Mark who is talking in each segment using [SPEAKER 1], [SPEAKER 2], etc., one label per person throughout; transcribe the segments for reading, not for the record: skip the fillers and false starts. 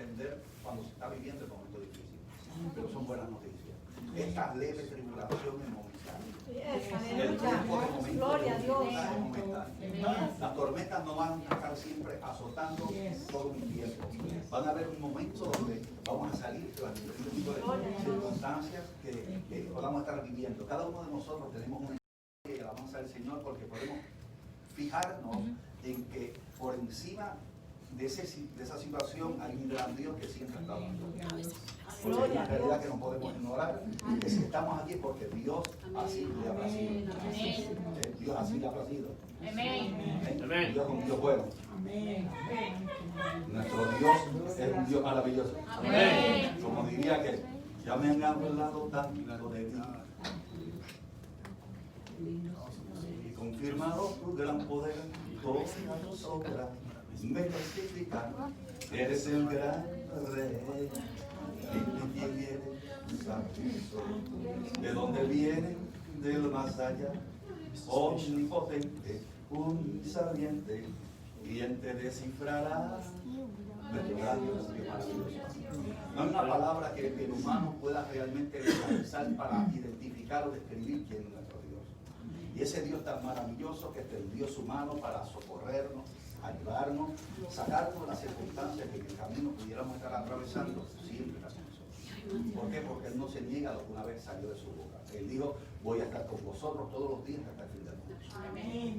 [SPEAKER 1] entender cuando se está viviendo el momento difícil. Pero son buenas noticias. Esta leve tribulación es momentánea. El tiempo es momentáneo.
[SPEAKER 2] Gloria a Dios.
[SPEAKER 1] Es momentáneo. Las tormentas no van a estar siempre azotando todo un tiempo. Van a haber un momento donde vamos a salir de las circunstancias que podamos estar viviendo. Cada uno de nosotros tenemos una alabanza del Señor porque podemos fijarnos en que por encima de esa situación hay un gran Dios que siempre está hablando. Porque es una realidad que no podemos ignorar, que si estamos aquí es porque Dios así le ha placido. Dios así le ha placido. Dios es un Dios bueno. Nuestro Dios es un Dios maravilloso. Como diría que ya me han hablado tanto de ti y confirmado tu gran poder, todas tus obras me testifican, eres el gran rey. ¿Y quién eres? Santo. ¿De dónde viene? Del más allá, omnipotente, unisabiente, quien te descifrará. No hay una palabra que el humano pueda realmente utilizar para identificar o describir quién es nuestro Dios. Y ese Dios tan maravilloso que tendió su mano para socorrernos, ayudarnos, sacarnos de las circunstancias que en el camino pudiéramos estar atravesando, siempre está con nosotros. ¿Por qué? Porque Él no se niega a lo que una vez salió de su boca. Él dijo, voy a estar con vosotros todos los días hasta el fin del mundo.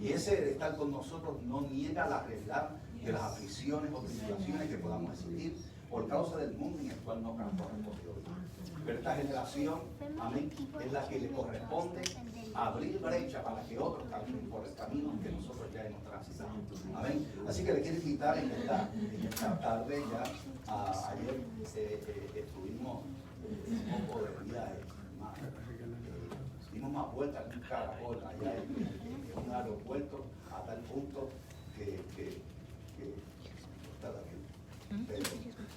[SPEAKER 1] Y ese de estar con nosotros no niega la realidad de las aflicciones o tribulaciones que podamos existir por causa del mundo en el cual nos correspondió. Pero esta generación, amén, es la que le corresponde abrir brecha para que otros caminen por el camino que nosotros ya hemos transitado. Amén. Así que le quiero invitar en esta tarde ya. Ayer estuvimos un poco de viaje. Dimos más vueltas que un caracol allá en un aeropuerto a tal punto que está bien. Pero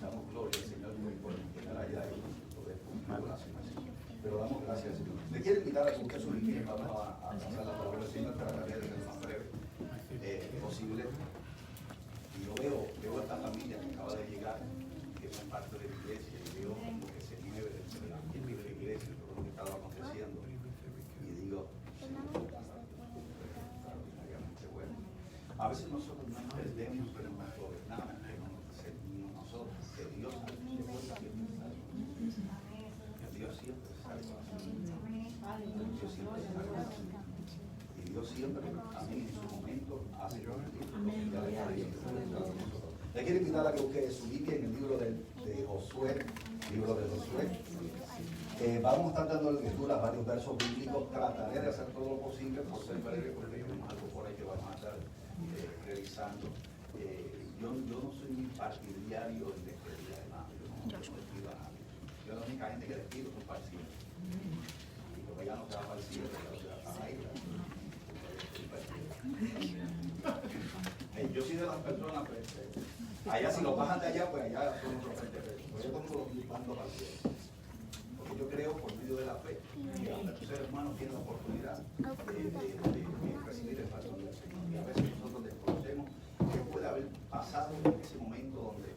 [SPEAKER 1] damos gloria al Señor por llegar allá y poder cumplir con la asignación. Pero damos gracias al Señor. Le quiero invitar a que usted su limpie. Vamos a pasar la palabra del Señor para tratar de ser lo más breve posible. Y yo veo a esta familia que acaba de llegar, que es parte de la iglesia, y veo lo que se mueve dentro de la iglesia, todo lo que estaba aconteciendo. Y digo, extraordinariamente bueno. A veces nosotros no nos perdemos, pero nos gobernamos, que no nos servimos nosotros, que Dios siempre sale. Dios siempre sale con la Dios siempre sale con la y Dios siempre, también en su momento, hace lo que le quiero invitar a que busque su Biblia en el libro de Josué, vamos a estar dando lectura a varios versos bíblicos. Trataré de hacer todo lo posible por ser breve, porque tenemos algo por ahí que vamos a estar revisando. Yo no soy muy partidario en despedir a nadie, yo no despido a nadie. Yo la única gente que despido son para el cielo. Y porque ya no se va para el cielo, ya se va para la isla. Yo soy de las personas, pues, allá si lo bajan de allá, pues allá son otros 20 pesos. Pues yo pongo los mando para el cielo. Porque yo creo, por medio de la fe, que nuestros seres humanos tienen la oportunidad de recibir el perdón del Señor. Y a veces nosotros desconocemos qué puede haber pasado en ese momento donde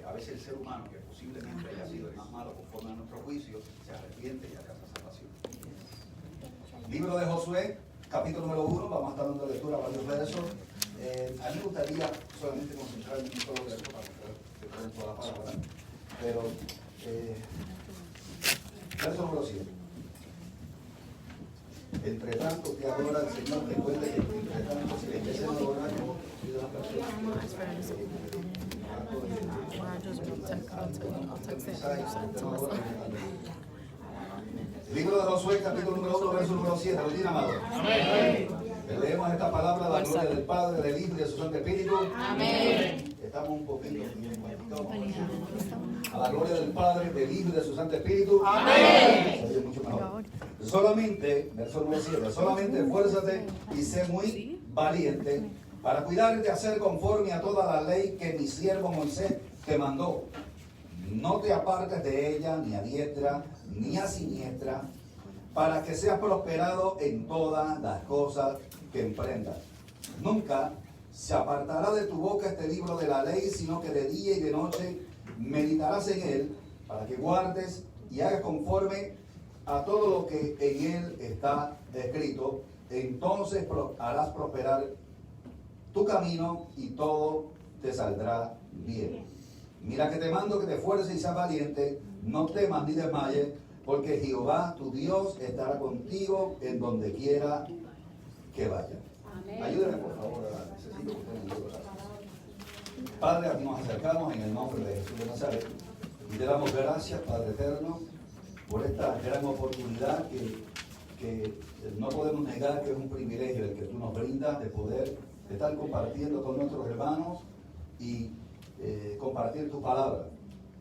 [SPEAKER 1] a veces el ser humano, que posiblemente haya sido el más malo conforme a nuestro juicio, se arrepiente y alcanza salvación. Libro de Josué, capítulo número 1, vamos a estar dando lectura a varios versos. A mí me gustaría solamente concentrarme en un solo verso para que puedan toda la palabra. Pero, verso número 7. Entre tanto que adora al Señor, recuerde que entre tanto se le empieza a adorar como de las personas. Libro de Josué, capítulo número 1, verso número 7. ¿Lo tiene, amado? Amén. Leemos esta palabra, la gloria del Padre, del Hijo y de su Santo Espíritu. Amén. Estamos un poquito a la gloria del Padre, del Hijo y de su Santo Espíritu. Amén. Se oye mucho mejor. Solamente, verso número 7, solamente esfuérzate y sé muy valiente para cuidar de hacer conforme a toda la ley que mi siervo Moisés te mandó. No te apartes de ella ni a diestra ni a siniestra, para que seas prosperado en todas las cosas que emprendas. Nunca se apartará de tu boca este libro de la ley, sino que de día y de noche meditarás en él para que guardes y hagas conforme a todo lo que en él está escrito. Entonces harás prosperar tu camino y todo te saldrá bien. Mira que te mando que te esfuerces y seas valiente, no temas ni desmayes, porque Jehová tu Dios estará contigo en donde quiera que vaya. Ayúdame por favor, necesito que usted me ayude. Padre, aquí nos acercamos en el nombre de Jesús de Nazaret y te damos gracias, Padre eterno, por esta gran oportunidad que no podemos negar que es un privilegio el que tú nos brindas de poder estar compartiendo con nuestros hermanos y compartir tu palabra.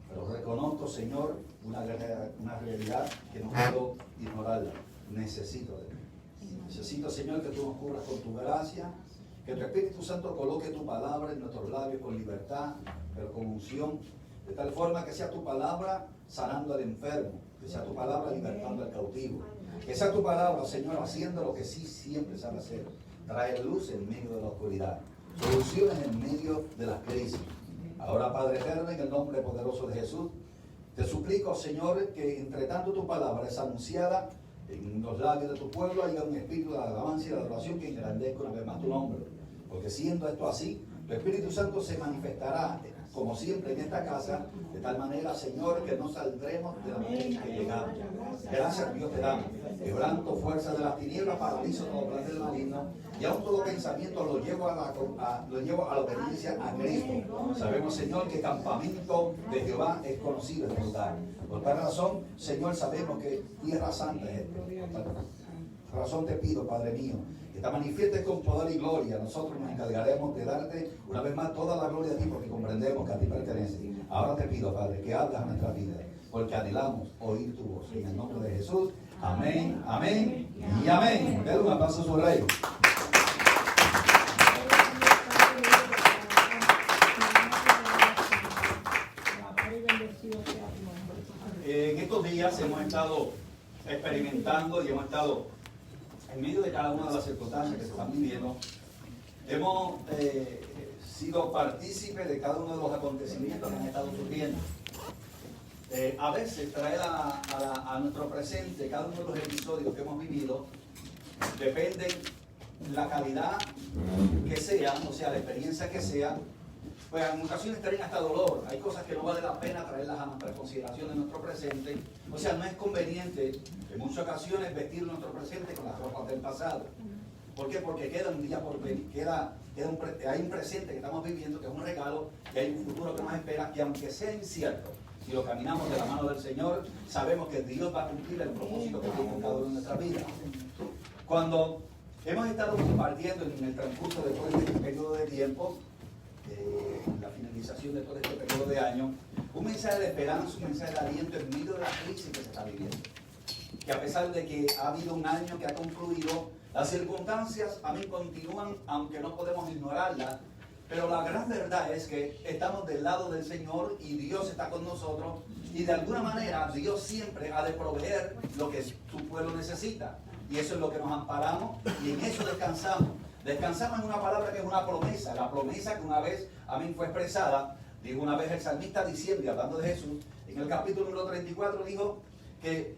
[SPEAKER 1] Pero reconozco, Señor, una realidad que no puedo ignorarla. Necesito de ti. Necesito, Señor, que tú nos cubras con tu gracia, que tu Espíritu Santo coloque tu palabra en nuestros labios con libertad, pero con unción, de tal forma que sea tu palabra sanando al enfermo, que sea tu palabra libertando al cautivo, que sea tu palabra, Señor, haciendo lo que sí siempre sabe hacer, traer luz en medio de la oscuridad, soluciones en medio de las crisis. Ahora, Padre eterno, en el nombre poderoso de Jesús, te suplico, Señor, que entre tanto tu palabra es anunciada en los labios de tu pueblo, haya un espíritu de alabanza y de adoración que engrandezca una vez más tu nombre. Porque siendo esto así, tu Espíritu Santo se manifestará, como siempre en esta casa, de tal manera, Señor, que no saldremos de la manera en que llegamos. Gracias, Dios, te damos. Quebranto fuerza de las tinieblas, paralizo todo plan del maligno, y aún todo pensamiento lo llevo a la obediencia a Cristo. Sabemos, Señor, que el campamento de Jehová es conocido en el lugar. Por tal razón, Señor, sabemos que tierra santa es esto. Por tal razón te pido, Padre mío, que te manifiestes con poder y gloria. Nosotros nos encargaremos de darte una vez más toda la gloria a ti, porque comprendemos que a ti pertenece. Ahora te pido, Padre, que hables a nuestra vida, porque anhelamos oír tu voz. En el nombre de Jesús, amén, amén y amén. Denle un aplauso a su rey. En estos días hemos estado experimentando y hemos estado en medio de cada una de las circunstancias que se están viviendo. Hemos sido partícipes de cada uno de los acontecimientos que han estado surgiendo. A veces traer a nuestro presente cada uno de los episodios que hemos vivido depende la calidad que sea, o sea, la experiencia que sea. Pues en ocasiones traen hasta dolor. Hay cosas que no vale la pena traerlas a nuestra consideración en nuestro presente. O sea, no es conveniente en muchas ocasiones vestir nuestro presente con las ropas del pasado. ¿Por qué? Porque queda un día por venir, hay un presente que estamos viviendo que es un regalo, y hay un futuro que nos espera, que aunque sea incierto, si lo caminamos de la mano del Señor, sabemos que Dios va a cumplir el propósito que tiene en cada uno de nuestras vidas. Cuando hemos estado compartiendo en el transcurso de todo este periodo de tiempo, la finalización de todo este periodo de año, un mensaje de esperanza, un mensaje de aliento en medio de la crisis que se está viviendo. Que a pesar de que ha habido un año que ha concluido, las circunstancias a mí continúan, aunque no podemos ignorarlas, pero la gran verdad es que estamos del lado del Señor y Dios está con nosotros, y de alguna manera Dios siempre ha de proveer lo que su pueblo necesita, y eso es lo que nos amparamos y en eso descansamos. Descansamos en una palabra que es una promesa, la promesa que una vez a mí fue expresada. Dijo una vez el salmista diciendo, y hablando de Jesús, en el capítulo número 34 dijo que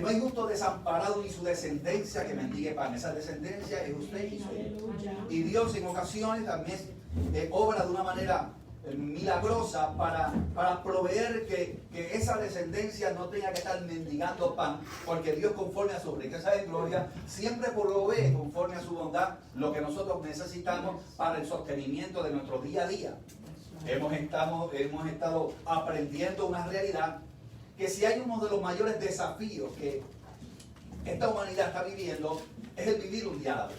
[SPEAKER 1] no hay justo desamparado ni su descendencia que mendigue pan. Esa descendencia es usted y soy yo. Y Dios en ocasiones también obra de una manera milagrosa para proveer que esa descendencia no tenga que estar mendigando pan, porque Dios, conforme a su riqueza de gloria, siempre provee conforme a su bondad lo que nosotros necesitamos para el sostenimiento de nuestro día a día. Hemos estado aprendiendo una realidad, que si hay uno de los mayores desafíos que esta humanidad está viviendo, es el vivir un día a la vez.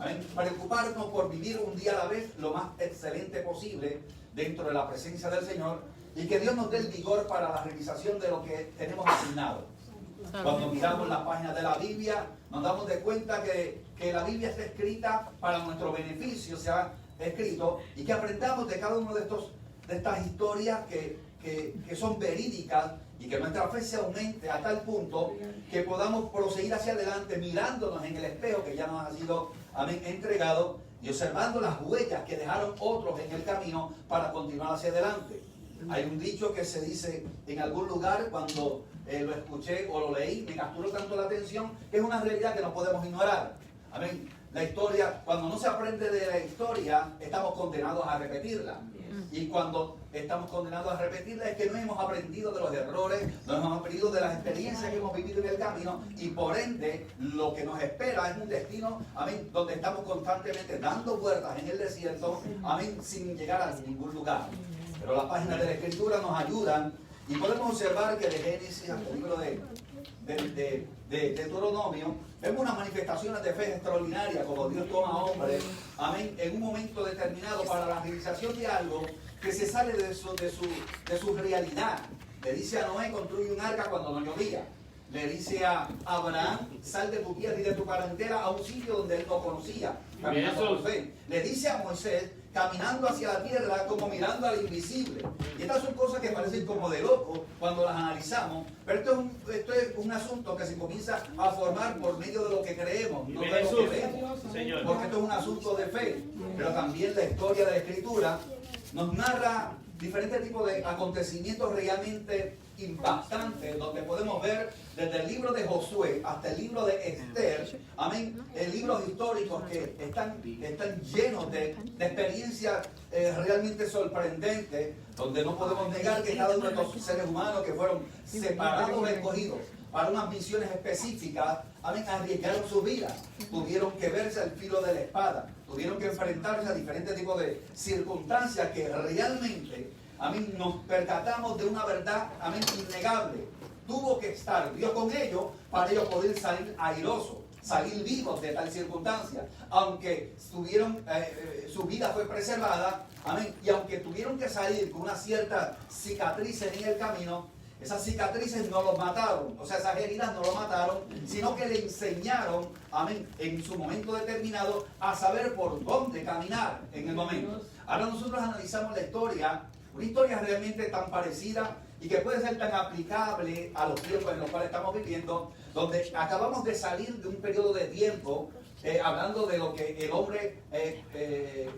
[SPEAKER 1] ¿Amén? Preocuparnos por vivir un día a la vez lo más excelente posible dentro de la presencia del Señor, y que Dios nos dé el vigor para la realización de lo que tenemos asignado. Cuando miramos las páginas de la Biblia, nos damos de cuenta que la Biblia está escrita para nuestro beneficio, se ha escrito, y que aprendamos de cada uno de estas historias que son verídicas, y que nuestra fe se aumente a tal punto que podamos proseguir hacia adelante mirándonos en el espejo que ya nos ha sido entregado, y observando las huellas que dejaron otros en el camino para continuar hacia adelante. Hay un dicho que se dice en algún lugar, cuando lo escuché o lo leí, me capturó tanto la atención, que es una realidad que no podemos ignorar. Amén. La historia, cuando no se aprende de la historia, estamos condenados a repetirla. Y cuando estamos condenados a repetirla es que no hemos aprendido de los errores, no hemos aprendido de las experiencias que hemos vivido en el camino, y por ende lo que nos espera es un destino, amén, donde estamos constantemente dando vueltas en el desierto, amén, sin llegar a ningún lugar. Pero las páginas de la Escritura nos ayudan y podemos observar que de Génesis hasta el libro de Deuteronomio vemos unas manifestaciones de fe extraordinarias, como Dios toma a hombres, amén, en un momento determinado para la realización de algo que se sale de su realidad. Le dice a Noé: construye un arca cuando no llovía. Le dice a Abraham: sal de tu tierra y de tu parentela a un sitio donde él no conocía, caminando por fe. Le dice a Moisés: caminando hacia la tierra como mirando al invisible. Y estas son cosas que parecen como de loco cuando las analizamos, pero esto es un asunto que se comienza a formar por medio de lo que creemos, no de lo que vemos. Porque esto es un asunto de fe. Pero también la historia de la Escritura nos narra diferentes tipos de acontecimientos realmente impactantes, donde podemos ver desde el libro de Josué hasta el libro de Esther, amén, libros históricos que están llenos de experiencias realmente sorprendentes, donde no podemos negar que cada uno de estos seres humanos que fueron separados, escogidos para unas misiones específicas, amén, arriesgaron su vida, tuvieron que verse al filo de la espada, tuvieron que enfrentarse a diferentes tipos de circunstancias que realmente, amén, nos percatamos de una verdad, amén, innegable. Tuvo que estar Dios con ellos para ellos poder salir airosos, salir vivos de tal circunstancia. Aunque su vida fue preservada, amén, y aunque tuvieron que salir con una cierta cicatrices en el camino, esas cicatrices no los mataron, o sea, esas heridas no lo mataron, sino que le enseñaron, amén, en su momento determinado, a saber por dónde caminar en el momento. Ahora nosotros analizamos la historia, una historia realmente tan parecida y que puede ser tan aplicable a los tiempos en los cuales estamos viviendo, donde acabamos de salir de un periodo de tiempo, hablando de lo que el hombre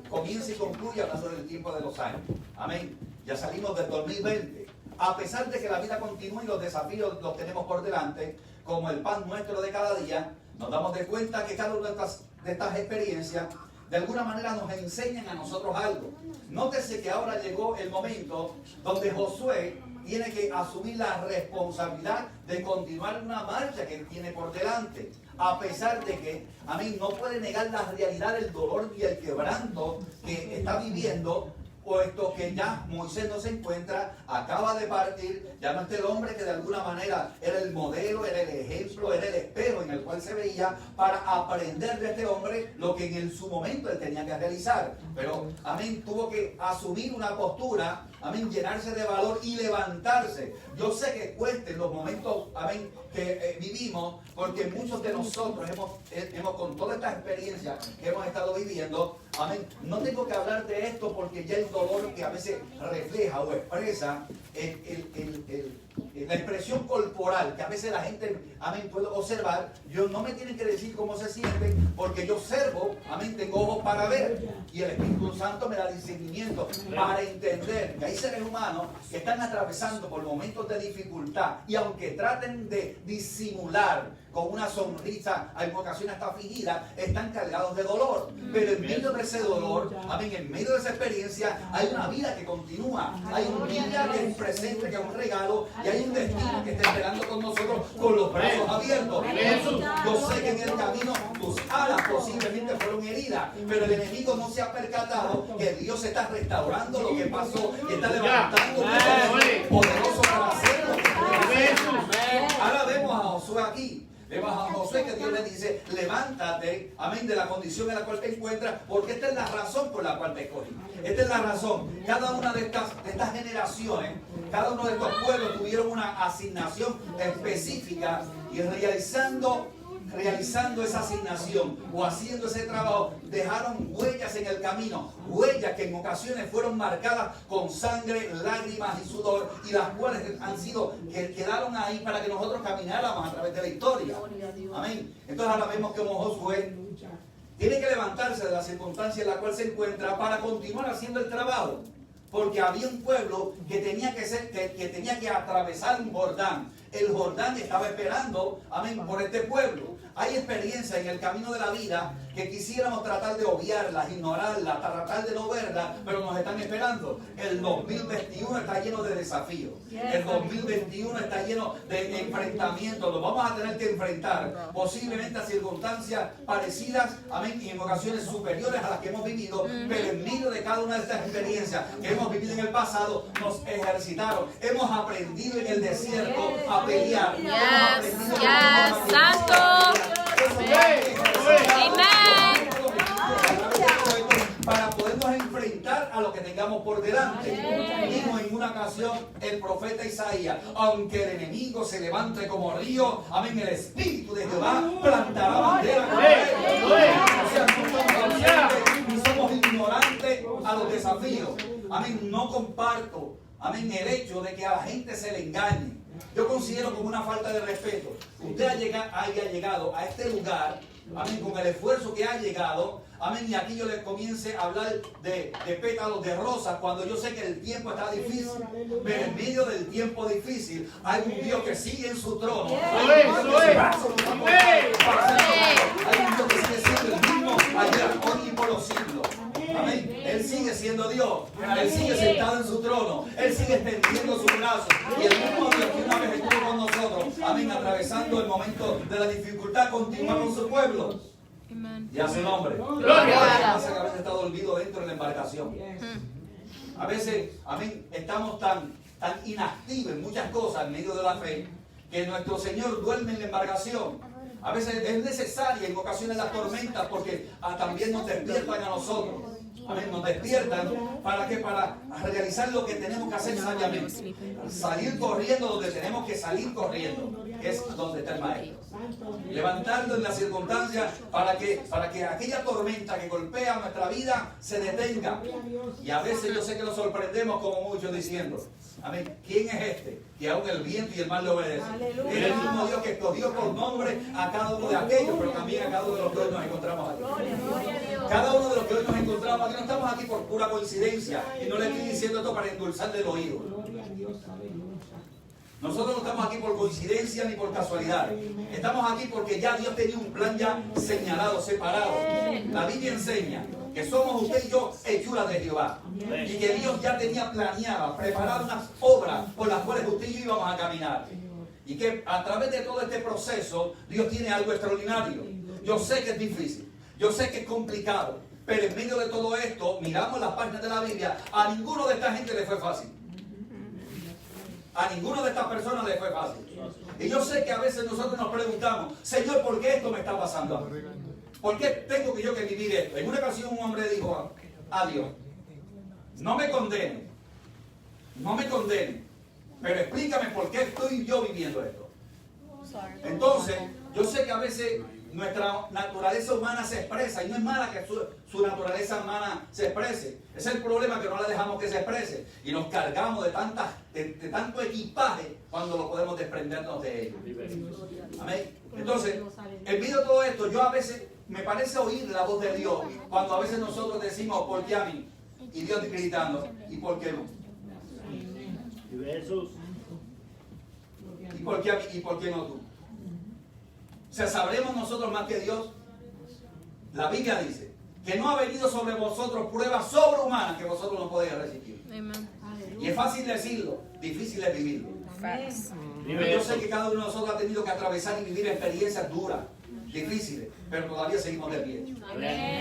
[SPEAKER 1] comienza y concluye, hablando del tiempo de los años. Amén. Ya salimos del 2020. A pesar de que la vida continúa y los desafíos los tenemos por delante, como el pan nuestro de cada día, nos damos de cuenta que cada una de estas experiencias de alguna manera nos enseñan a nosotros algo. Nótese que ahora llegó el momento donde Josué tiene que asumir la responsabilidad de continuar una marcha que tiene por delante. A pesar de que, amén, no puede negar la realidad del dolor y el quebranto que está viviendo, puesto que ya Moisés no se encuentra, acaba de partir, ya no está el hombre que de alguna manera era el modelo, era el ejemplo, era el espejo en el cual se veía para aprender de este hombre lo que en su momento él tenía que realizar. Pero, amén, tuvo que asumir una postura, amén, llenarse de valor y levantarse. Yo sé que cuesta en los momentos, amén, que vivimos, porque muchos de nosotros hemos con toda esta experiencia que hemos estado viviendo, amén, no tengo que hablar de esto porque ya el dolor que a veces refleja o expresa la expresión corporal que a veces la gente, amén, puede observar. Yo no me tienen que decir cómo se sienten, porque yo observo, amén, tengo ojos para ver, y el Espíritu Santo me da discernimiento para entender que hay seres humanos que están atravesando por momentos de dificultad, y aunque traten de disimular con una sonrisa, en ocasiones hasta fingida, están cargados de dolor. Pero en medio de ese dolor, amén, en medio de esa experiencia, hay una vida que continúa. Hay un día que es presente, que es un regalo, y hay un destino que está esperando con nosotros con los brazos abiertos. Yo sé que en el camino tus alas posiblemente fueron heridas, pero el enemigo no se ha percatado que Dios está restaurando lo que pasó y está levantando un poderoso para hacerlo. Ahora vemos a Josué aquí. Vemos a Josué que Dios le dice: levántate, amén, de la condición en la cual te encuentras, porque esta es la razón por la cual te escogí. Esta es la razón. Cada una de estas generaciones, cada uno de estos pueblos tuvieron una asignación específica, y realizando esa asignación o haciendo ese trabajo, dejaron huellas en el camino, huellas que en ocasiones fueron marcadas con sangre, lágrimas y sudor, y las cuales que quedaron ahí para que nosotros camináramos a través de la historia. Amén. Entonces ahora vemos como Josué tiene que levantarse de la circunstancia en la cual se encuentra para continuar haciendo el trabajo. Porque había un pueblo que tenía que atravesar un Jordán. El Jordán estaba esperando, amén, por este pueblo. Hay experiencias en el camino de la vida que quisiéramos tratar de obviarlas, ignorarlas, tratar de no verlas, pero nos están esperando. El 2021 está lleno de desafíos. El 2021 está lleno de enfrentamientos. Nos vamos a tener que enfrentar posiblemente a circunstancias parecidas, amén, y en ocasiones superiores a las que hemos vivido, pero en medio de cada una de estas experiencias que hemos vivido en el pasado, nos ejercitaron. Hemos aprendido en el desierto a pelear.
[SPEAKER 2] Santo. Amén.
[SPEAKER 1] Para podernos enfrentar a lo que tengamos por delante. Dijo en una ocasión el profeta Isaías: aunque el enemigo se levante como río, amén, el Espíritu de Jehová plantará bandera con él. O sea, no somos conscientes ni somos ignorantes a los desafíos. Amén, no comparto, amén, el hecho de que a la gente se le engañe. Yo considero como una falta de respeto. Usted haya llegado a este lugar, amén, con el esfuerzo que ha llegado, amén, y aquí yo le comience a hablar de pétalos de rosas cuando yo sé que el tiempo está difícil. Pero en medio del tiempo difícil hay un Dios que sigue en su trono. Hay un Dios que sigue siendo el mismo ayer, hoy y por los siglos. Amén. Él sigue siendo Dios. Él sigue sentado en su trono. Él sigue extendiendo sus brazos. Y el mismo Dios que una vez estuvo con nosotros, amén, atravesando el momento de la dificultad, continúa con su pueblo. Y a su nombre. Pasa que a veces está dormido dentro de la embarcación. A veces, amén, estamos tan inactivos en muchas cosas en medio de la fe que nuestro Señor duerme en la embarcación. A veces es necesaria en ocasiones las tormentas porque también nos despiertan a nosotros. Amén, nos despiertan para que para realizar lo que tenemos que hacer sabiamente. Salir corriendo donde tenemos que salir corriendo, que es donde está el maestro. Levantando en las circunstancias para que aquella tormenta que golpea nuestra vida se detenga. Y a veces yo sé que nos sorprendemos como muchos diciendo: amén, ¿quién es este que aún el viento y el mar le obedecen? Es el mismo Dios que escogió por nombre a cada uno de aquellos, pero también a cada uno de los que hoy nos encontramos aquí. Cada uno de los que hoy nos encontramos aquí no estamos aquí por pura coincidencia, y no le estoy diciendo esto para endulzarle el oído. Nosotros no estamos aquí por coincidencia ni por casualidad. Estamos aquí porque ya Dios tenía un plan ya señalado, separado. La Biblia enseña que somos usted y yo hechuras de Jehová. Y que Dios ya tenía planeada, preparada unas obras por las cuales usted y yo íbamos a caminar. Y que a través de todo este proceso, Dios tiene algo extraordinario. Yo sé que es difícil, yo sé que es complicado, pero en medio de todo esto, miramos las páginas de la Biblia, a ninguno de esta gente le fue fácil. A ninguna de estas personas le fue fácil. Y yo sé que a veces nosotros nos preguntamos: Señor, ¿por qué esto me está pasando? ¿Por qué tengo que yo que vivir esto? En una ocasión un hombre dijo a Dios: no me condene, pero explícame por qué estoy yo viviendo esto. Entonces, yo sé que a veces nuestra naturaleza humana se expresa, y no es mala que su naturaleza humana se exprese. Ese es el problema, que no la dejamos que se exprese y nos cargamos de tanto equipaje cuando lo podemos desprendernos de ello. Amén. Entonces, en medio de todo esto, yo a veces me parece oír la voz de Dios cuando a veces nosotros decimos: ¿por qué a mí? Y Dios gritando: ¿y por qué no? ¿Y por qué a mí? ¿Y por qué no tú? O sea, ¿sabremos nosotros más que Dios? La Biblia dice que no ha venido sobre vosotros pruebas sobrehumanas que vosotros no podéis resistir. Amen. Y es fácil decirlo, difícil es vivirlo. Pero yo sé que cada uno de nosotros ha tenido que atravesar y vivir experiencias duras, difíciles, pero todavía seguimos de pie.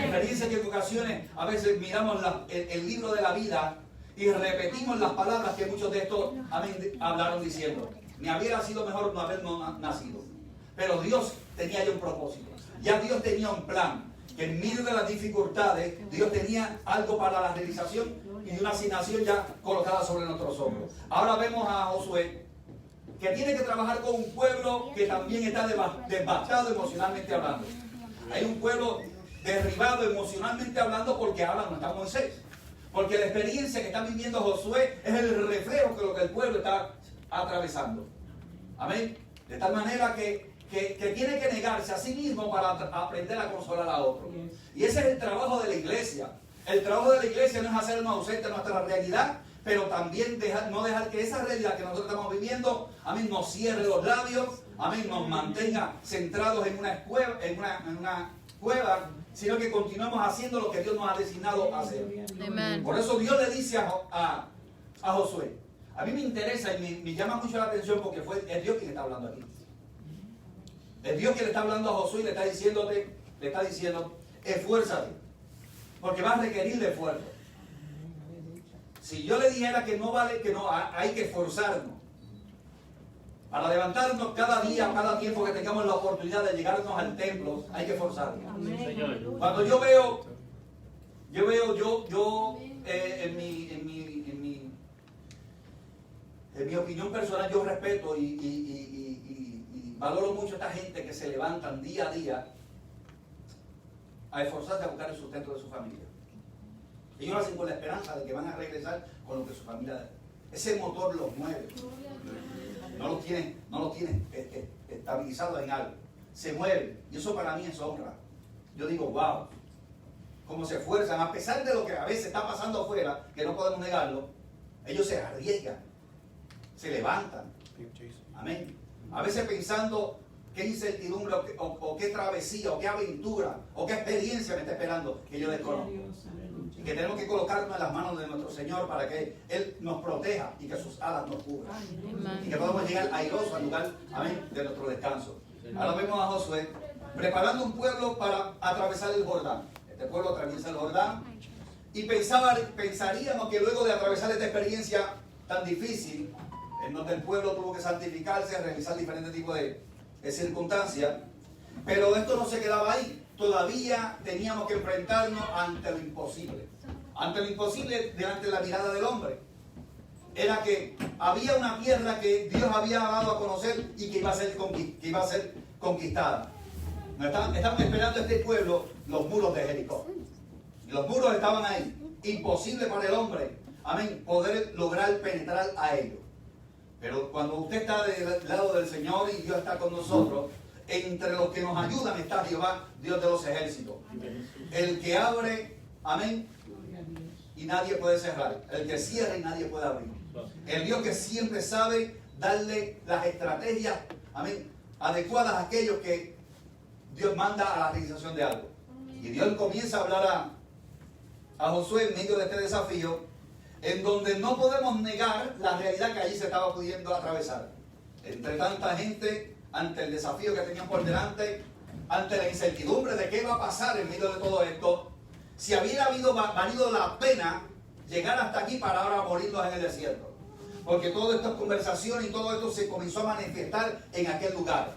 [SPEAKER 1] Experiencias que en ocasiones a veces miramos el libro de la vida y repetimos las palabras que muchos de estos hablaron diciendo: me hubiera sido mejor no haber nacido. Pero Dios tenía ya un propósito. Ya Dios tenía un plan. Que en medio de las dificultades, Dios tenía algo para la realización y una asignación ya colocada sobre nuestros hombros. Ahora vemos a Josué, que tiene que trabajar con un pueblo que también está devastado emocionalmente hablando. Hay un pueblo derribado emocionalmente hablando porque ahora no está Moisés. Porque la experiencia que está viviendo Josué es el reflejo de lo que el pueblo está atravesando. Amén. De tal manera que tiene que negarse a sí mismo para aprender a consolar a otro. Y ese es el trabajo de la iglesia. El trabajo de la iglesia no es hacernos ausentes de nuestra realidad, pero también no dejar que esa realidad que nosotros estamos viviendo, amén, nos cierre los labios, amén, nos mantenga centrados en una cueva, sino que continuemos haciendo lo que Dios nos ha designado a hacer.
[SPEAKER 2] Amen.
[SPEAKER 1] Por eso Dios le dice a Josué, a mí me interesa y me llama mucho la atención porque es Dios quien está hablando aquí. Es Dios quien le está hablando a Josué y le está diciendo, esfuérzate, porque va a requerir de esfuerzo. Si yo le dijera que no vale, que no, hay que esforzarnos para levantarnos cada día, cada tiempo que tengamos la oportunidad de llegarnos al templo, hay que esforzarnos. Cuando yo veo en mi opinión personal, yo respeto y valoro mucho a esta gente que se levantan día a día a esforzarse a buscar el sustento de su familia. Ellos lo hacen con la esperanza de que van a regresar con lo que su familia, ese motor los mueve. No los tienen estabilizados en algo. Se mueven. Y eso para mí es honra. Yo digo, wow, cómo se esfuerzan, a pesar de lo que a veces está pasando afuera, que no podemos negarlo, ellos se arriesgan, se levantan. Amén. A veces pensando qué incertidumbre o qué travesía o qué aventura o qué experiencia me está esperando que yo desconozco. Y que tenemos que colocarnos en las manos de nuestro Señor para que Él nos proteja y que sus alas nos cubran. Y que podamos llegar airosos al lugar, amén, de nuestro descanso. Ahora vemos a Josué preparando un pueblo para atravesar el Jordán. Este pueblo atraviesa el Jordán y pensaríamos que luego de atravesar esta experiencia tan difícil, en donde el pueblo tuvo que santificarse, realizar diferentes tipos de circunstancias, pero esto no se quedaba ahí. Todavía teníamos que enfrentarnos ante lo imposible. Ante lo imposible delante de la mirada del hombre. Era que había una tierra que Dios había dado a conocer y que iba a ser conquistada. Estaban esperando a este pueblo los muros de Jericó. Y los muros estaban ahí. Imposible para el hombre, amén, poder lograr penetrar a ellos. Pero cuando usted está del lado del Señor y Dios está con nosotros, entre los que nos ayudan está Jehová, Dios de los ejércitos. El que abre, amén, y nadie puede cerrar. El que cierra y nadie puede abrir. El Dios que siempre sabe darle las estrategias, amén, adecuadas a aquellos que Dios manda a la realización de algo. Y Dios comienza a hablar a Josué en medio de este desafío, en donde no podemos negar la realidad que allí se estaba pudiendo atravesar. Entre tanta gente, ante el desafío que tenían por delante, ante la incertidumbre de qué va a pasar en medio de todo esto, si había valido la pena llegar hasta aquí para ahora morirnos en el desierto. Porque todas estas conversaciones y todo esto se comenzó a manifestar en aquel lugar.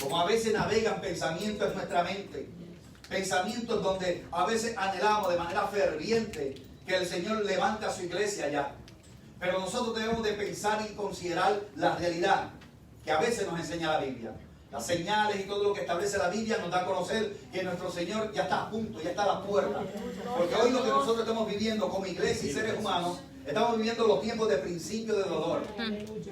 [SPEAKER 1] Como a veces navegan pensamientos en nuestra mente, pensamientos donde a veces anhelamos de manera ferviente que el Señor levante a su iglesia allá. Pero nosotros debemos de pensar y considerar la realidad que a veces nos enseña la Biblia. Las señales y todo lo que establece la Biblia nos da a conocer que nuestro Señor ya está a punto, ya está a la puerta. Porque hoy lo que nosotros estamos viviendo como iglesia y seres humanos, estamos viviendo los tiempos de principio de dolor.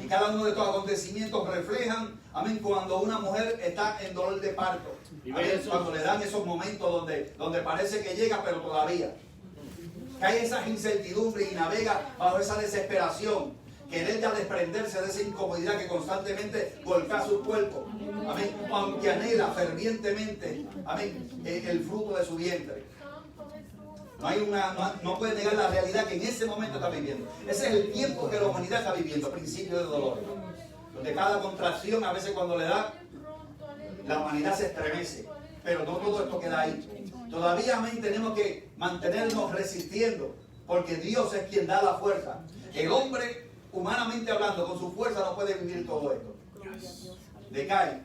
[SPEAKER 1] Y cada uno de estos acontecimientos reflejan, amén, cuando una mujer está en dolor de parto. Amén, cuando le dan esos momentos donde parece que llega, pero todavía. Cae esa incertidumbre y navega bajo esa desesperación. Querer ya desprenderse de esa incomodidad que constantemente golpea su cuerpo. Amén. Aunque anhela fervientemente, amén, el fruto de su vientre. No puede negar la realidad que en ese momento está viviendo. Ese es el tiempo que la humanidad está viviendo, principio de dolor. Donde cada contracción, a veces cuando le da, la humanidad se estremece. Pero no todo esto queda ahí. Todavía, amén, tenemos que mantenernos resistiendo, porque Dios es quien da la fuerza. El hombre, humanamente hablando, con su fuerza no puede vivir todo esto. Decae.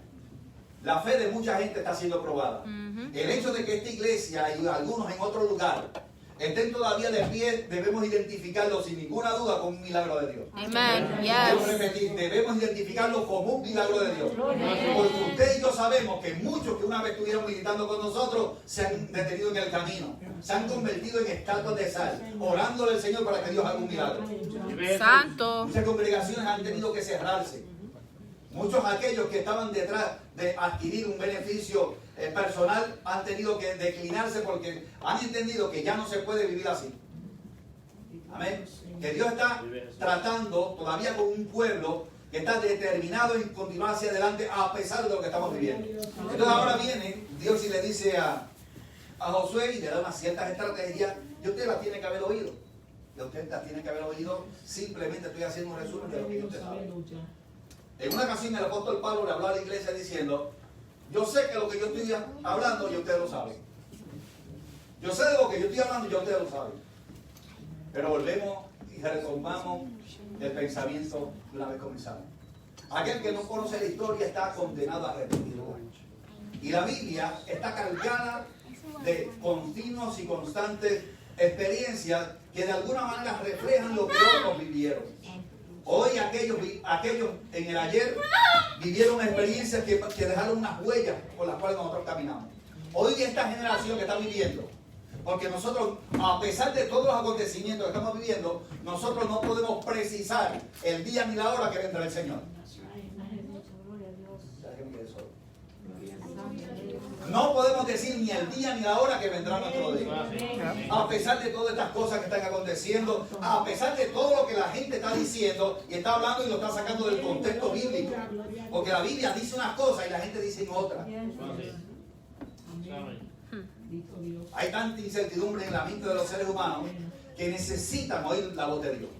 [SPEAKER 1] La fe de mucha gente está siendo probada. El hecho de que esta iglesia y algunos en otro lugar estén todavía de pie, debemos identificarlo sin ninguna duda como un milagro de Dios.
[SPEAKER 2] Amen.
[SPEAKER 1] Debo repetir, debemos identificarlo como un milagro de Dios. Porque usted y yo sabemos que muchos que una vez estuvieron militando con nosotros se han detenido en el camino, se han convertido en estatuas de sal, orándole al Señor para que Dios haga un milagro.
[SPEAKER 2] Santo.
[SPEAKER 1] Muchas congregaciones han tenido que cerrarse. Muchos aquellos que estaban detrás de adquirir un beneficio personal han tenido que declinarse porque han entendido que ya no se puede vivir así. Amén. Que Dios está tratando todavía con un pueblo que está determinado en continuar hacia adelante a pesar de lo que estamos viviendo. Entonces ahora viene Dios y le dice a Josué y le da unas ciertas estrategias y usted las tiene que haber oído. Y usted las tiene que haber oído. Simplemente estoy haciendo un resumen de lo que usted sabe. En una ocasión el apóstol Pablo le habló a la iglesia diciendo: yo sé que lo que yo estoy hablando ya ustedes lo saben. Yo sé de lo que yo estoy hablando y ya ustedes lo saben. Pero volvemos y retomamos el pensamiento de una vez comenzamos. Aquel que no conoce la historia está condenado a repetirlo. Y la Biblia está cargada de continuos y constantes experiencias que de alguna manera reflejan lo que otros vivieron. Hoy aquellos en el ayer vivieron experiencias que dejaron unas huellas por las cuales nosotros caminamos. Hoy esta generación que está viviendo, porque nosotros, a pesar de todos los acontecimientos que estamos viviendo, nosotros no podemos precisar el día ni la hora que vendrá el Señor. No podemos decir ni el día ni la hora que vendrá nuestro día. A pesar de todas estas cosas que están aconteciendo, a pesar de todo lo que la gente está diciendo y está hablando y lo está sacando del contexto bíblico. Porque la Biblia dice unas cosas y la gente dice otras. Hay tanta incertidumbre en la mente de los seres humanos que necesitan oír la voz de Dios.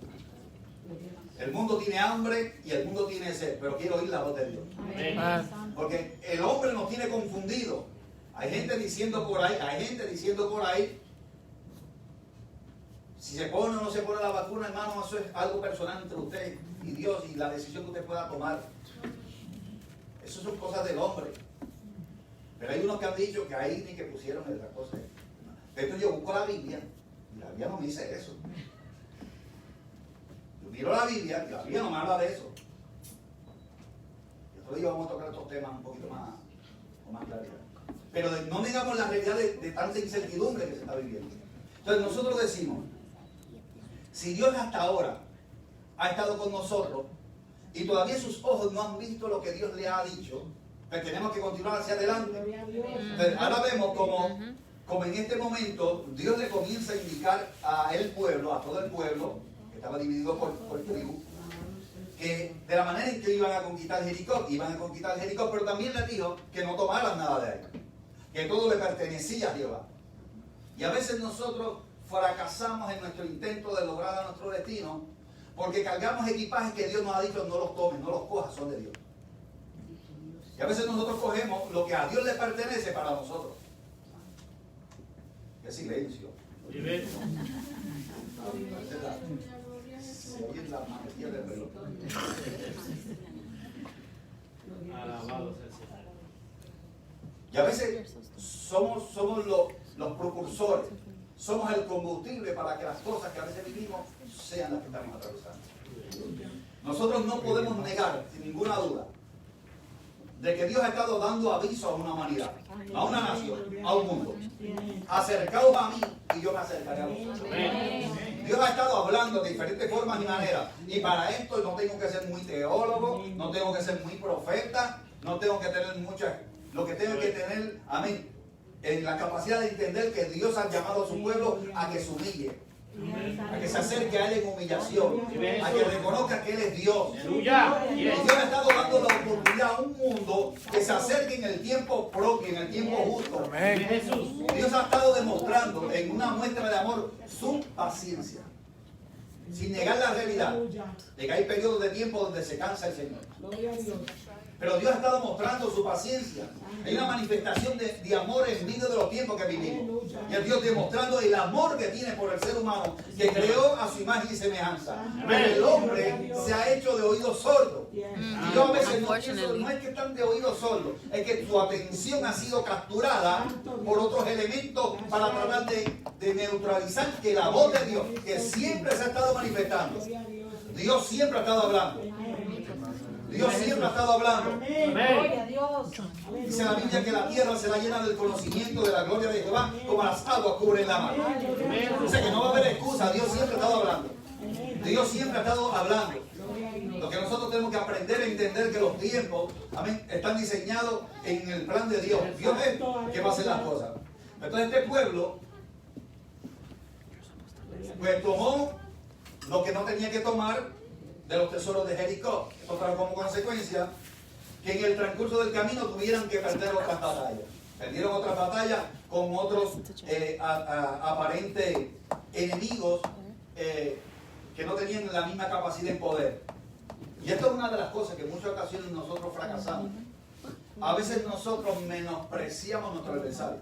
[SPEAKER 1] El mundo tiene hambre y el mundo tiene sed, pero quiero oír la voz de Dios. Porque el hombre nos tiene confundido. Hay gente diciendo por ahí, si se pone o no se pone la vacuna, hermano, eso es algo personal entre usted y Dios y la decisión que usted pueda tomar. Eso son cosas del hombre. Pero hay unos que han dicho que ahí ni que pusieron la cosa. Entonces yo busco la Biblia y la Biblia no me dice eso. Yo miro la Biblia y la Biblia no me habla de eso. Y otro día vamos a tocar estos temas un poquito más, con más claridad. Pero no negamos la realidad de tanta incertidumbre que se está viviendo. Entonces nosotros decimos, si Dios hasta ahora ha estado con nosotros y todavía sus ojos no han visto lo que Dios le ha dicho, pues tenemos que continuar hacia adelante. Entonces, ahora vemos como en este momento Dios le comienza a indicar a todo el pueblo, que estaba dividido por tribu, que de la manera en que iban a conquistar Jericó, pero también les dijo que no tomaran nada de ahí, que todo le pertenecía a Jehová. Y a veces nosotros fracasamos en nuestro intento de lograr nuestro destino porque cargamos equipajes que Dios nos ha dicho no los tomes, no los cojas, son de Dios. Y a veces nosotros cogemos lo que a Dios le pertenece para nosotros. ¡Qué silencio! Se oyen las manetías del reloj. Y a veces somos los propulsores, somos el combustible para que las cosas que a veces vivimos sean las que estamos atravesando. Nosotros no podemos negar, sin ninguna duda, de que Dios ha estado dando aviso a una humanidad, a una nación, a un mundo. Acercaos a mí y yo me acercaré a vosotros. Dios ha estado hablando de diferentes formas y maneras. Y para esto no tengo que ser muy teólogo, no tengo que ser muy profeta, no tengo que tener muchas. Lo que tengo que tener, amén, en la capacidad de entender que Dios ha llamado a su pueblo a que se humille, a que se acerque a Él en humillación, a que reconozca que Él es Dios. Y Dios ha estado dando la oportunidad a un mundo que se acerque en el tiempo propio, en el tiempo justo. Dios ha estado demostrando en una muestra de amor su paciencia, sin negar la realidad de que hay periodos de tiempo donde se cansa el Señor. Pero Dios ha estado mostrando su paciencia. Hay una manifestación de amor en medio de los tiempos que vivimos. Y es Dios demostrando el amor que tiene por el ser humano, que creó a su imagen y semejanza. Pero el hombre se ha hecho de oídos sordos. Y yo a veces no pienso, no es que están de oídos sordos, es que su atención ha sido capturada por otros elementos para tratar de neutralizar que la voz de Dios, que siempre se ha estado manifestando. Dios siempre ha estado hablando. Dios siempre ha estado hablando. Dice la Biblia que la tierra será llena del conocimiento de la gloria de Jehová como las aguas cubren la mar. Dice que no va a haber excusa. Dios siempre ha estado hablando. Dios siempre ha estado hablando. Lo que nosotros tenemos que aprender a entender que los tiempos, amén, están diseñados en el plan de Dios. Dios es que va a hacer las cosas. Entonces este pueblo pues tomó lo que no tenía que tomar de los tesoros de Jericó. Esto trajo como consecuencia que en el transcurso del camino tuvieran que perder otras batallas. Perdieron otras batallas con otros aparentes enemigos que no tenían la misma capacidad en poder. Y esto es una de las cosas que en muchas ocasiones nosotros fracasamos. A veces nosotros menospreciamos a nuestro adversario.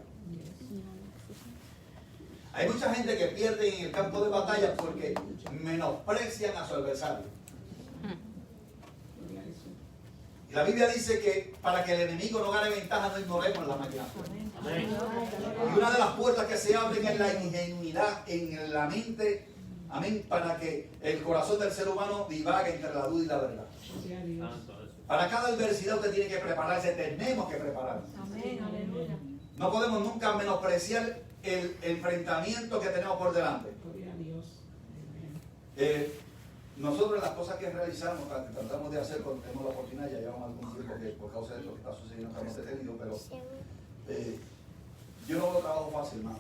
[SPEAKER 1] Hay mucha gente que pierde en el campo de batalla porque menosprecian a su adversario. Y la Biblia dice que para que el enemigo no gane ventaja no ignoremos la maquinación. Y una de las puertas que se abren es la ingenuidad en la mente, amén, para que el corazón del ser humano divague entre la duda y la verdad. Para cada adversidad usted tiene que prepararse, tenemos que prepararnos. No podemos nunca menospreciar el enfrentamiento que tenemos por delante. Nosotros las cosas que realizamos, que tratamos de hacer cuando tenemos la oportunidad, ya llevamos algún tiempo que por causa de lo que está sucediendo estamos detenidos, pero yo no veo trabajo fácil, hermano.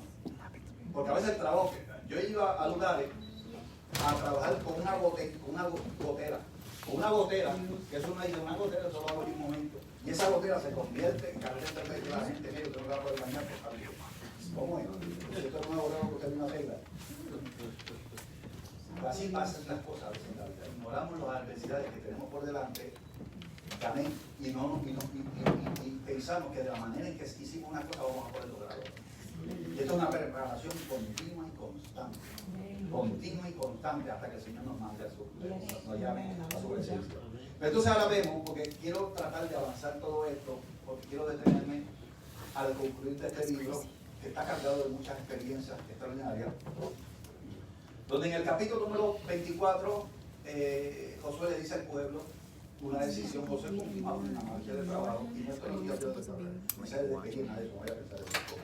[SPEAKER 1] Porque a veces el trabajo, yo iba a lugares a trabajar con una gotera, que eso no hay de una gotera, eso lo hago en un momento. Y esa gotera se convierte en carrera de la gente, que usted no va a poder bañar por cambio. ¿Cómo es? Esto es una gotera que usted no arregla. Así pasan las cosas a veces en la vida. Ignoramos las adversidades que tenemos por delante, amén, y pensamos que de la manera en que hicimos una cosa vamos a poder lograr otra. Y esto es una preparación continua y constante hasta que el Señor nos mande nos llame a su presencia. Pero entonces ahora vemos, porque quiero tratar de avanzar todo esto, porque quiero detenerme al concluir de este libro que está cargado de muchas experiencias extraordinarias. Donde en el capítulo número 24, Josué le dice al pueblo una decisión. Josué continuaba una marcha de trabajo y no estoy los días de trabajo. No se despedir nadie, no voy a pensar en eso.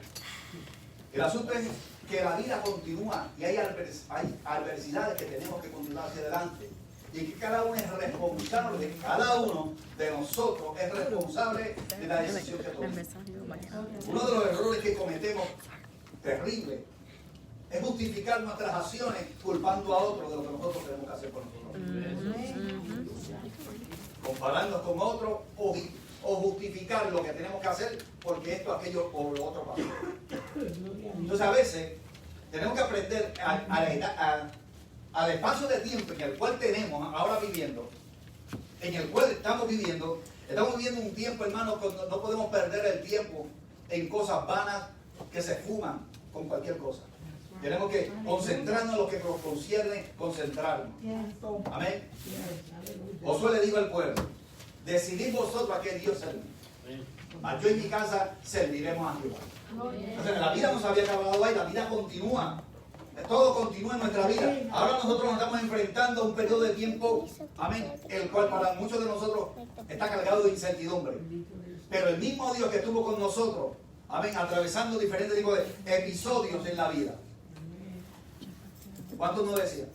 [SPEAKER 1] El asunto es que la vida continúa y hay adversidades que tenemos que continuar hacia adelante. Y que cada uno es responsable, cada uno de nosotros es responsable de la decisión que tomamos. Uno de los errores que cometemos, terrible, es justificar nuestras acciones culpando a otros de lo que nosotros tenemos que hacer por nosotros. Compararnos con otros o justificar lo que tenemos que hacer porque esto, aquello o lo otro pasó. Entonces a veces tenemos que aprender al espacio de tiempo en el cual tenemos ahora viviendo, en el cual estamos viviendo un tiempo, hermano, cuando no podemos perder el tiempo en cosas vanas que se fuman con cualquier cosa. Tenemos que concentrarnos en lo que nos concierne, concentrarnos. Amén. Josué le dijo al pueblo: decidid vosotros a qué Dios servir. Mas yo y mi casa serviremos a Jehová. Entonces la vida no se había acabado ahí, la vida continúa. Todo continúa en nuestra vida. Ahora nosotros nos estamos enfrentando a un periodo de tiempo, amén, el cual para muchos de nosotros está cargado de incertidumbre. Pero el mismo Dios que estuvo con nosotros, amén, atravesando diferentes tipos de episodios en la vida. ¿Cuántos nos decían?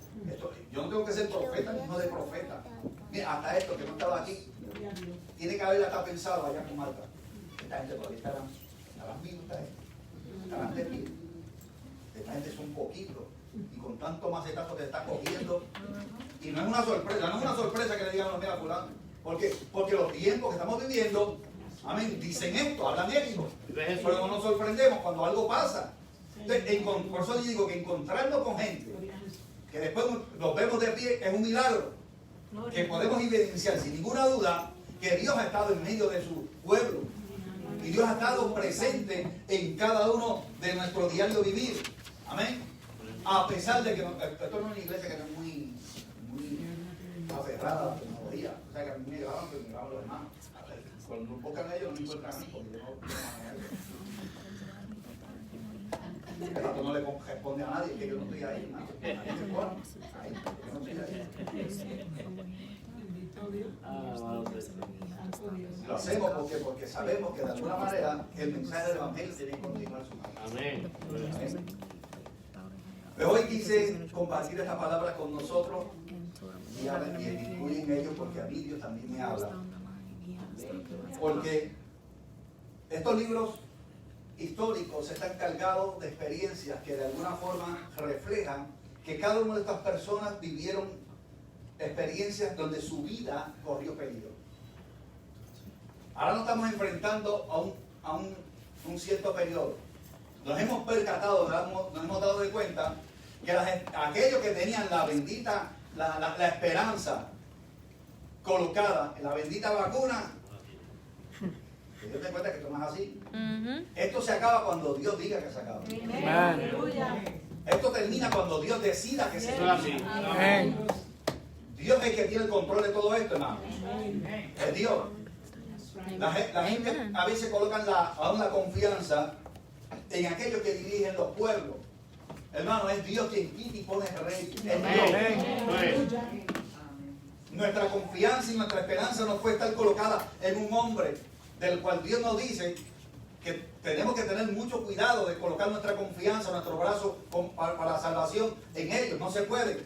[SPEAKER 1] Yo no tengo que ser profeta, ni hijo de profeta. Mira, hasta esto que no estaba aquí, tiene que haberla hasta pensado allá con Marta. Esta gente todavía estarán vivos, estarán de pie. Esta gente es un poquito. Y con tanto macetazo que está cogiendo. Y no es una sorpresa que le digan, mira, fulano. Porque los tiempos que estamos viviendo, amén, dicen esto, hablan esto. Pero no nos sorprendemos cuando algo pasa. Entonces, por eso digo que encontrarnos con gente que después nos vemos de pie es un milagro que podemos evidenciar sin ninguna duda que Dios ha estado en medio de su pueblo y Dios ha estado presente en cada uno de nuestro diario vivir. Amén. A pesar de que esto no es una iglesia que no es muy aferrada a la tecnología. O sea que a mí me graban, pero me graban los hermanos. Cuando buscan a ellos no me encuentran a mí porque yo no a ellos. El rato no le responde a nadie, que yo no estoy ahí, ¿no? Ahí, yo no estoy ahí. Lo hacemos porque sabemos que de alguna manera el mensaje del Evangelio tiene que continuar su mano. Amén. Pero hoy quise compartir esta palabra con nosotros y incluyen ellos porque a mí Dios también me habla. Porque estos libros históricos están cargados de experiencias que de alguna forma reflejan que cada una de estas personas vivieron experiencias donde su vida corrió peligro. Ahora nos estamos enfrentando a un cierto periodo. Nos hemos percatado, nos hemos dado de cuenta que aquellos que tenían la bendita, la esperanza colocada en la bendita vacuna, que Dios te cuenta que esto no es así. Esto se acaba cuando Dios diga que se acaba. Esto termina cuando Dios decida que se termine. Dios es el que tiene el control de todo esto, hermano. Es Dios. La gente a veces colocan aún la confianza en aquellos que dirigen los pueblos. Hermano, es Dios quien quita y pone rey. Es Dios. Nuestra confianza y nuestra esperanza no puede estar colocada en un hombre del cual Dios nos dice que tenemos que tener mucho cuidado de colocar nuestra confianza, nuestro brazo para la salvación en ellos. No se puede.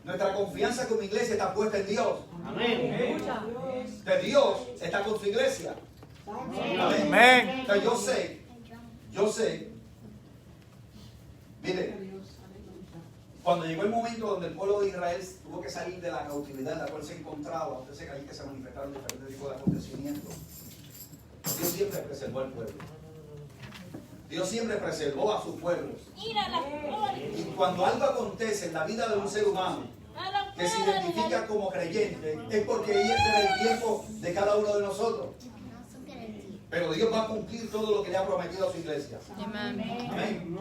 [SPEAKER 1] Nuestra confianza como iglesia está puesta en Dios. Amén. Que Dios está con su iglesia. Amén. Entonces yo sé, mire, cuando llegó el momento donde el pueblo de Israel tuvo que salir de la cautividad en la cual se encontraba, usted se cree que se manifestaron diferentes tipos de acontecimientos. Dios siempre preservó al pueblo. Dios siempre preservó a sus pueblos. Y cuando algo acontece en la vida de un ser humano que se identifica como creyente, es porque ese era el tiempo de cada uno de nosotros. Pero Dios va a cumplir todo lo que le ha prometido a su iglesia. Amén.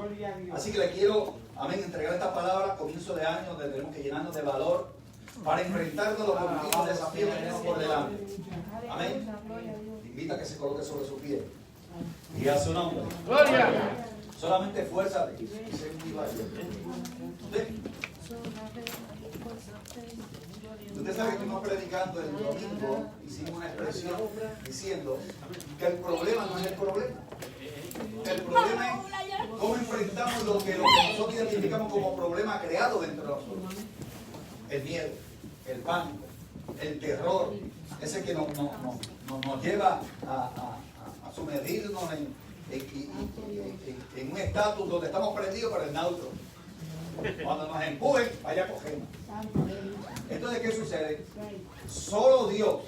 [SPEAKER 1] Así que le quiero, entregar esta palabra a comienzo de año, donde tenemos que llenarnos de valor para enfrentarnos los continuos desafíos que tenemos por delante. Amén. Invita a que se coloque sobre su pie. Y a su nombre. ¡Gloria! Solamente esfuérzate y sé muy valiente. Usted sabe que estuvimos predicando el domingo, hicimos una expresión diciendo que el problema no es el problema. El problema es cómo enfrentamos lo que nosotros identificamos como problema creado dentro de nosotros. El miedo, el pánico, el terror, ese que nos lleva a sumergirnos en un estatus donde estamos prendidos por el neutro. Cuando nos empujen, vaya cogemos. Entonces, ¿qué sucede? Solo Dios,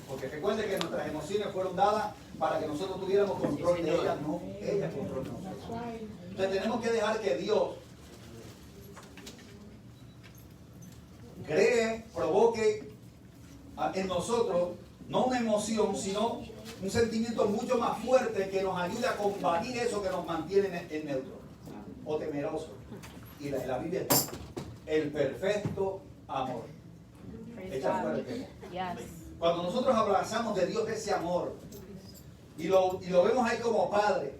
[SPEAKER 1] porque recuerde que nuestras emociones fueron dadas para que nosotros tuviéramos control de ellas, no ellas control de nosotros. Entonces tenemos que dejar que Dios provoque en nosotros no una emoción, sino un sentimiento mucho más fuerte que nos ayude a combatir eso que nos mantiene en neutro o temeroso. Y la Biblia dice, el perfecto amor echa fuera el temor. Cuando nosotros abrazamos de Dios ese amor y lo vemos ahí como Padre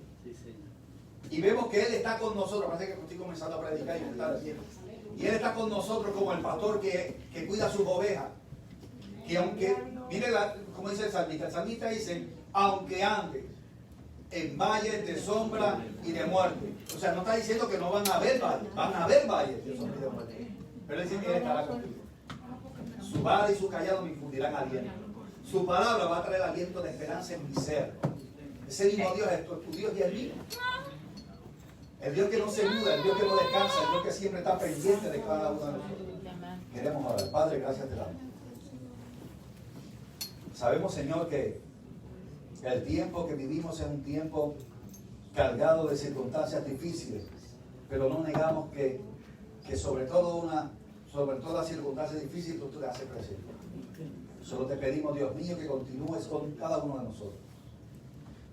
[SPEAKER 1] y vemos que Él está con nosotros, parece que estoy comenzando a predicar y me está diciendo, y Él está con nosotros como el pastor que cuida sus ovejas, y aunque, mire como dice el salmista dice, aunque ande en valles de sombra y de muerte. O sea, no está diciendo que no van a haber valles, van a haber valles de sombra y de muerte. Pero Él dice que Él estará contigo. Su vara y su callado me infundirán aliento. Su palabra va a traer aliento de esperanza en mi ser. Ese mismo Dios es tu Dios y el mío. El Dios que no se muda, el Dios que no descansa, el Dios que siempre está pendiente de cada uno de nosotros. Queremos orar. Padre, gracias te damos. Sabemos, Señor, que el tiempo que vivimos es un tiempo cargado de circunstancias difíciles, pero no negamos que sobre todas las circunstancias difíciles tú te haces presente. Solo te pedimos, Dios mío, que continúes con cada uno de nosotros.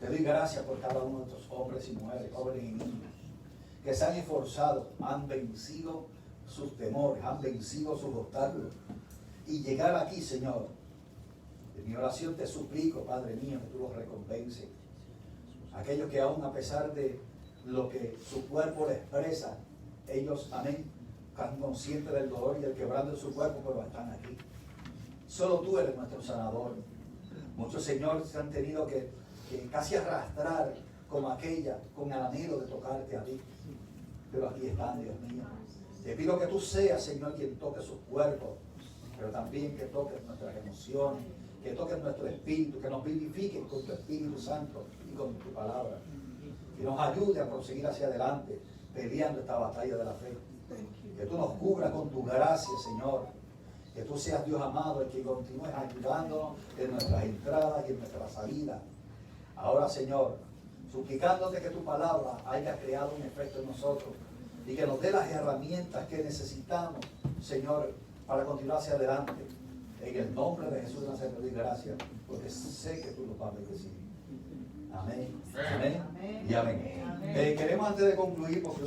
[SPEAKER 1] Te doy gracias por cada uno de estos hombres y mujeres, jóvenes y niños, que se han esforzado, han vencido sus temores, han vencido sus obstáculos. Y llegar aquí, Señor, en mi oración te suplico, Padre mío, que tú los recompenses. Aquellos que aún a pesar de lo que su cuerpo les expresa, ellos, amén, están conscientes del dolor y del quebranto de su cuerpo, pero están aquí. Solo tú eres nuestro sanador. Muchos, Señor, se han tenido que casi arrastrar como aquella, con el anhelo de tocarte a ti. pero aquí están, Dios mío. Te pido que tú seas, Señor, quien toque sus cuerpos, pero también que toques nuestras emociones, que toques nuestro espíritu, que nos vivifiques con tu Espíritu Santo y con tu palabra. Que nos ayude a proseguir hacia adelante, peleando esta batalla de la fe. Que tú nos cubras con tu gracia, Señor. Que tú seas, Dios amado, el que continúes ayudándonos en nuestras entradas y en nuestras salidas. Ahora, Señor, suplicándote que tu palabra haya creado un efecto en nosotros y que nos dé las herramientas que necesitamos, Señor, para continuar hacia adelante. En el nombre de Jesús de Nazaret te doy gracias, porque sé que tú nos vas a bendecir. Amén. Amén. Y amén. Queremos, antes de concluir, porque